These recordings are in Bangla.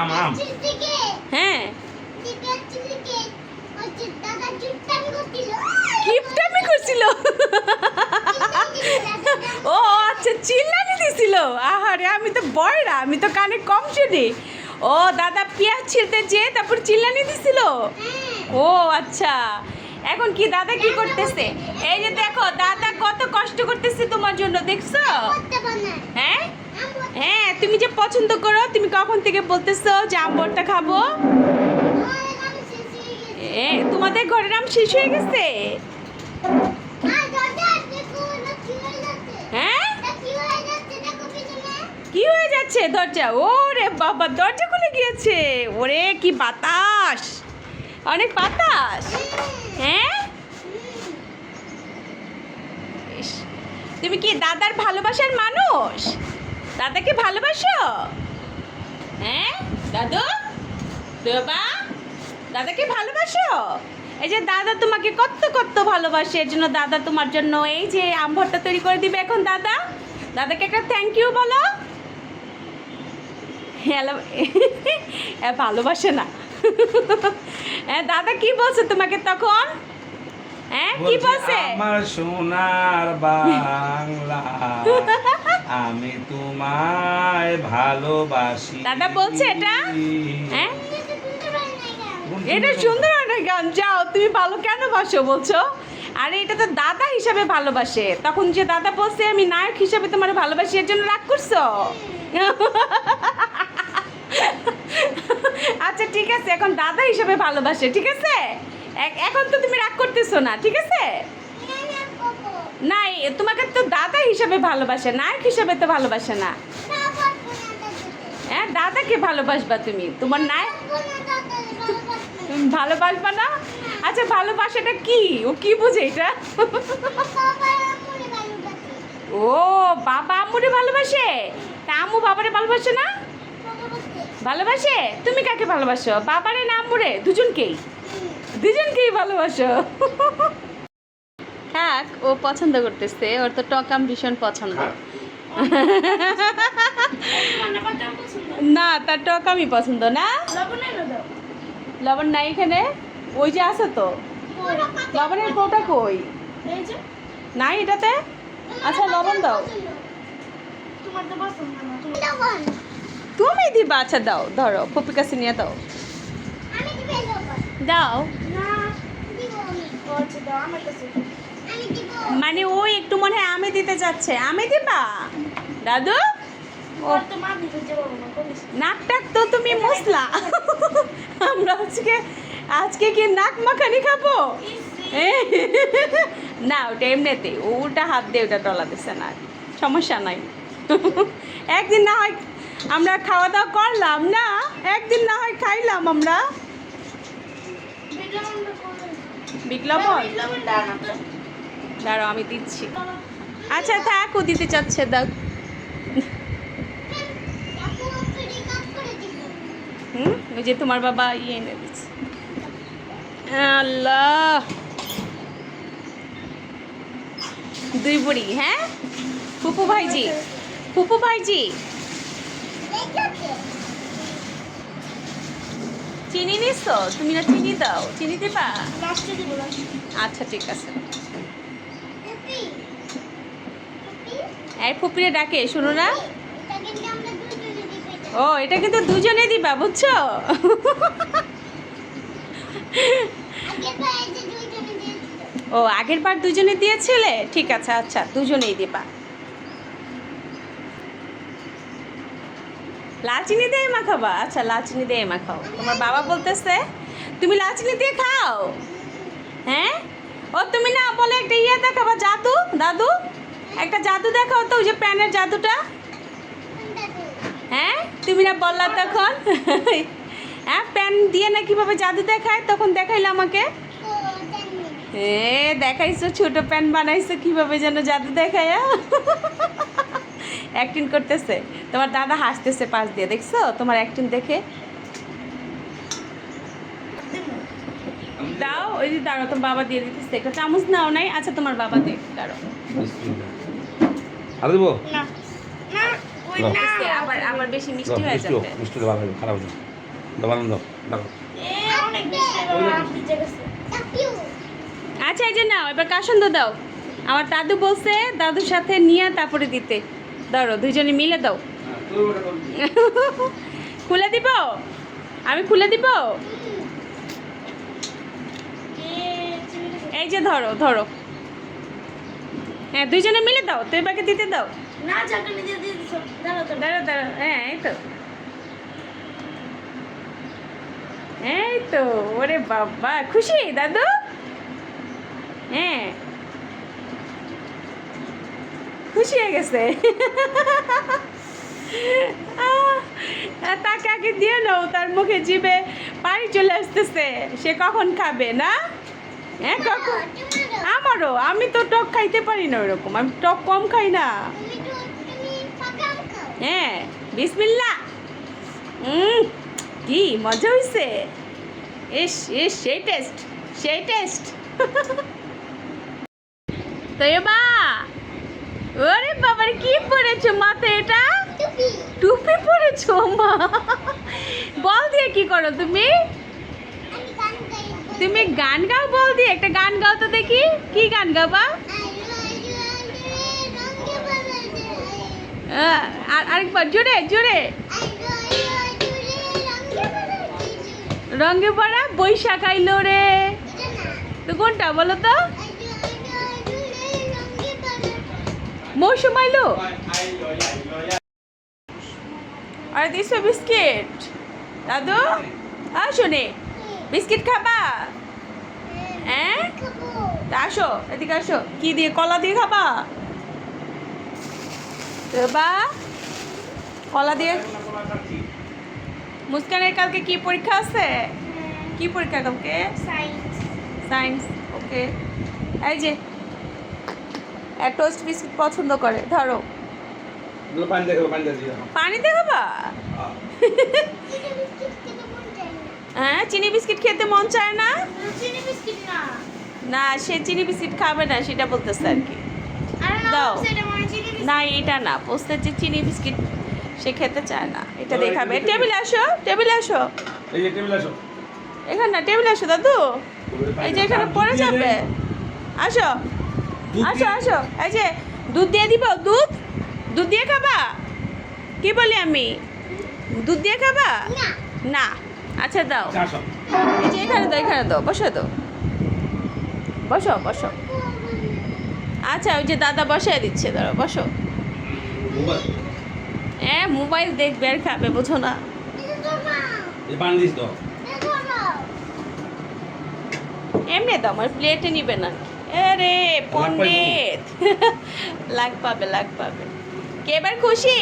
আম আম হ্যাঁ কিপটামি করছিল। ও আচ্ছা, চিল্লানি দিছিল। আহারে, আমি তো বয়রা, আমি তো কানে কম শুনি। ও দাদা পেঁয়াজ ছিলতে যে তারপর চিল্লানি দিছিল। ও আচ্ছা, এখন কি দাদা কি করতেছে? এই যে দেখো দাদা কত কষ্ট করতেছে তোমার জন্য, দেখছো? হ্যাঁ হ্যাঁ, তুমি যে পছন্দ করো, তুমি কখন থেকে বলতেছো যে আম ভর্তা খাবো। তোমাদের ঘরের আম শেষ হয়ে গেছে? হ্যাঁ, কি হয়ে যাচ্ছে দরজা? ওরে বাবা, দরজা খুলে গিয়েছে। ওরে কি বাতাস, অনেক বাতাস। হ্যাঁ, ইস, তুমি কি দাদার ভালোবাসার মানুষ? দাদাকে ভালোবাসো? হ্যাঁ দাদু, বাবা, দাদাকে ভালোবাসো? এই যে দাদা তোমাকে কত কত ভালোবাসে, এর জন্য দাদা তোমার জন্য এই যে আম ভর্তা তৈরি করে দিবে এখন। দাদা, দাদাকে একটা থ্যাংক ইউ বলো। হ্যালো, ভালোবাসে না। হ্যাঁ, দাদা কি বলছে তোমাকে তখন? হ্যাঁ, কি বলছে? আমার সোনার বাংলা, আমি তোমায় ভালোবাসি। দাদা বলছে এটা? হ্যাঁ, এটা সুন্দর একটা গান। যাও, তুমি ভালো কেন বাসো বলছো? আরে এটা তো দাদা হিসাবে ভালোবাসে। তখন যে দাদা বলছে আমি নায়ক হিসাবে তোমার ভালোবাসি, এর জন্য রাগ করছো? আচ্ছা ঠিক আছে, এখন দাদা হিসাবে ভালোবাসে, ঠিক আছে? এখন তো তুমি রাগ করতেছো না, ঠিক আছে? না, তোমাকে তো দাদা হিসাবে ভালোবাসে, নায়ক হিসাবে তো ভালোবাসে না। হ্যাঁ, দাদাকে ভালোবাসবা তুমি, তোমার নায়ক ভালোবাসবা না? আচ্ছা, ভালোবাসাটা কি? ও কি বুঝে এটা? ও বাবা আম্মুরে ভালোবাসে, তা আম্মু বাবারে ভালোবাসে না? ভালোবাসে। তুমি কাকে ভালোবাসো, বাবারে না আম্মুরে? দুজনকেই, দুজনকেই ভালোবাসো। থাক, ও পছন্দ করতেছে, ওর তো টকাম ভীষণ পছন্দ। না, তার টকামই পছন্দ না। লবণ নাই এখানে, ওই যে আছে তো লবণের কোটা কই? নাই এটাতে। আচ্ছা লবণ দাও, তুমি দিবা? আচ্ছা দাও, ধরো পপি কাছে নিয়ে দাও, দাও। মানে ও একটু মনে হয় আমি দিতে যাচ্ছে, আমি দিবা দাদু? নাক টাক তো তুমি মুছলা। আমরা আজকে কি নাক মাখানি খাবো? না, ওটা এমনিতে ওটা হাত দিয়ে ওটা টলা দিচ্ছে না, সমস্যা নাই। একদিন না হয় আমরা খাওয়া দাওয়া করলাম না, একদিন না হয় খাইলাম আমরা। বিপ্লবন দাঁড়াও, আমি দিচ্ছি। আচ্ছা থাক, ও দিতে চাচ্ছে, দাও। ওই যে তোমার বাবা ইয়ে এনে দিচ্ছে। আল্লাহ, দুই বুড়ি। হ্যাঁ, ফুপু ভাইজি, ফুপু ভাইজি, চিনি নিছো তুমি? না চিনি দাও, চিনি দিবা? আচ্ছা ঠিক আছে। এই ফুপিরে ডাকে, শুনো না? ও, এটা কিন্তু দুজনে দিবা, বুঝছো? ও, আগের বার দুজনে দিয়েছিলে, ঠিক আছে, আচ্ছা দুজনেই দিবা। লাল চিনি দিয়ে মাখাবা? আচ্ছা লাল চিনি দিয়ে মাখাও। তোমার বাবা বলতেছে তুমি লাল চিনি দিয়ে খাও। হ্যাঁ, ও তুমি না বলে একটা ইয়ে দেখাবা, জাদু, দাদু একটা জাদু দেখাও তো, ওই যে প্যানের জাদুটা। হ্যাঁ, তুমি না বললা তখন। হ্যাঁ, প্যান দিয়ে না কিভাবে জাদু দেখায়, তখন দেখাইলে আমাকে। দেখাইছো, ছোট প্যান বানাইছো, কিভাবে যেন জাদু দেখায়। অ্যাক্টিং করতেছে। তোমার দাদা হাসতেছে পাশ দিয়ে, দেখছো তোমার অ্যাক্টিং দেখে? দাও, ওই যে দাঁড়াও, তোমার বাবা দিয়ে দিতেছে, একটা চামচ নাও নাই? আচ্ছা তোমার বাবা দে, দাঁড়াও। আর দেবো? লাগতেছে, আবার আবার বেশি মিষ্টি হয়ে মিষ্টি হোক, যাবে। মিষ্টি ভালো হবে, খারাপ হবে না। দাও বানান দাও, দাও। আচ্ছা এই যে নাও, এবার কাসন্দ দাও। আমার দাদু বলছে দাদুর সাথে নিয়ে তারপরে দিতে। ধরো দুইজনে মিলে দাও। হ্যাঁ, তোর ওটা দাও। খুলে দিব, আমি খুলে দিব। এই যে ধরো ধরো, হ্যাঁ দুইজনে মিলে দাও, তো এবারকে দিতে দাও। দাঁড়ো দাঁড়ো, হ্যাঁ এই তো, এই তো। ওরে বাবা, খুশি দাদু? হ্যাঁ খুশি হয়ে গেছে। তাকে আগে দিয়ে নাও, তার মুখে জিভে পানি চলে আসতেছে, সে কখন খাবে না? হ্যাঁ কখন? আমারও, আমি তো টক খাইতে পারি না ওরকম, আমি টক কম খাই না। হ্যাঁ বিসমিল্লাহ। কি মজা হয়েছে! ইস ইস, সেই টেস্ট, সেই টেস্ট। তো এবা, ওরে বাবার, কি পরেছো মাথায় এটা? টুপি পরেছো মা? বল দিয়ে কি করো তুমি? তুমি গান গাও বল দিয়ে? একটা গান গাও তো দেখি, কি গান গাবা? আর আরেকবার জোরে জোরে। রঙে পড়া বৈশাখ আইলো রে, তো কোনটা বলো তো? মৌসুম আইলো। আর দিছো বিস্কিট দাদু? আসো নে, বিস্কিট খাবা? হ্যাঁ তা আসো, এদিকে আসো। কি দিয়ে? কলা দিয়ে খাবা? বা কলা দিয়ে। মুস্কানের কালকে কি পরীক্ষা আছে? কি পরীক্ষা কালকে? সায়েন্স। ওকে, এই যে টোস্ট বিস্কিট পছন্দ করে, ধরো। পানি দেখো, পানি দিয়ে। পানিতে খাবা? হ্যাঁ, চিনি বিস্কিট খেতে মন চায় না? না, সে চিনি বিস্কিট খাবে না, সেটা বলতেছে আর কি। দাও। না এটা না, পোস্তের যে চিনি বিস্কিট সে খেতে চায় না, এটা দেখাবে। টেবিলে আসো, টেবিলে আসো। এই যে টেবিল আসো। এখানে না, টেবিলে আসো দাদু। এই যে এখানে পড়ে যাবে। আসো আসো আসো, এই যে দুধ দিয়ে দিব। দুধ, দুধ দিয়ে খাবা? কি বলি আমি? দুধ দিয়ে খাবা? না। আচ্ছা দাও, আসো। এই যে এখানে দাও, এখানে দাও, বসো তো, বসো বসো। আচ্ছা ওই যে দাদা বসায় দিচ্ছে, ধরো বসো। হ্যাঁ মোবাইল দেখবে আর খাবে, বোঝো না? এই পানি দিস তো। এমনি দাও, আমার প্লেটে নিবে না। আরে পণ্ডিত, লাগ পাবে, লাগ পাবে। কে এবার খুশি?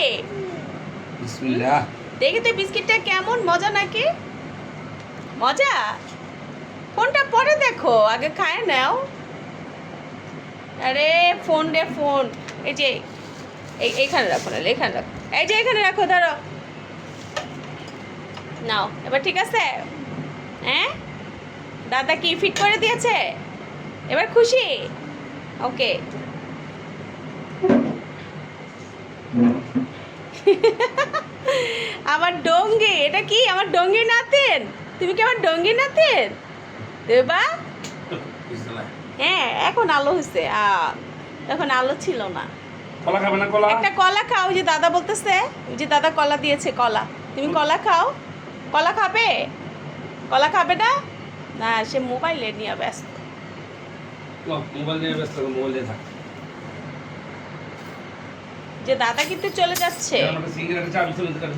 বিসমিল্লাহ। দেখি তো বিস্কিটটা কেমন, মজা নাকি? মজা? ফোনটা পরে দেখো, আগে খায় নাও। আরে ফোন রে ফোন, এই যে এইখানে রাখো, না এখানে রাখো, এই যে এখানে রাখো, ধরো নাও। এবার ঠিক আছে? হ্যাঁ দাদা কি ফিট করে দিয়েছে? এবার খুশি? ওকে। আমার ডঙ্গি, এটা কি আমার ডঙ্গি নাতেন? তুমি কি আমার ডঙ্গি নাতেন দেবা? হ্যাঁ এখন আলো হয়েছে, তখন আলো ছিল না। কলা খাবে না? কলা একটা কলা খাও, ওই যে দাদা বলতেছে, ওই যে দাদা কলা দিয়েছে, কলা। তুমি কলা খাও। কলা খাবে? কলা খাবে না? না, সে মোবাইলে নিয়ে ব্যস্ত। মোবাইল নিয়ে ব্যস্ত, মোবাইল দিয়ে থাক। যে দাদা কিন্তু চলে যাচ্ছে। আমাকে সিগারেট চাবি চলে যেতে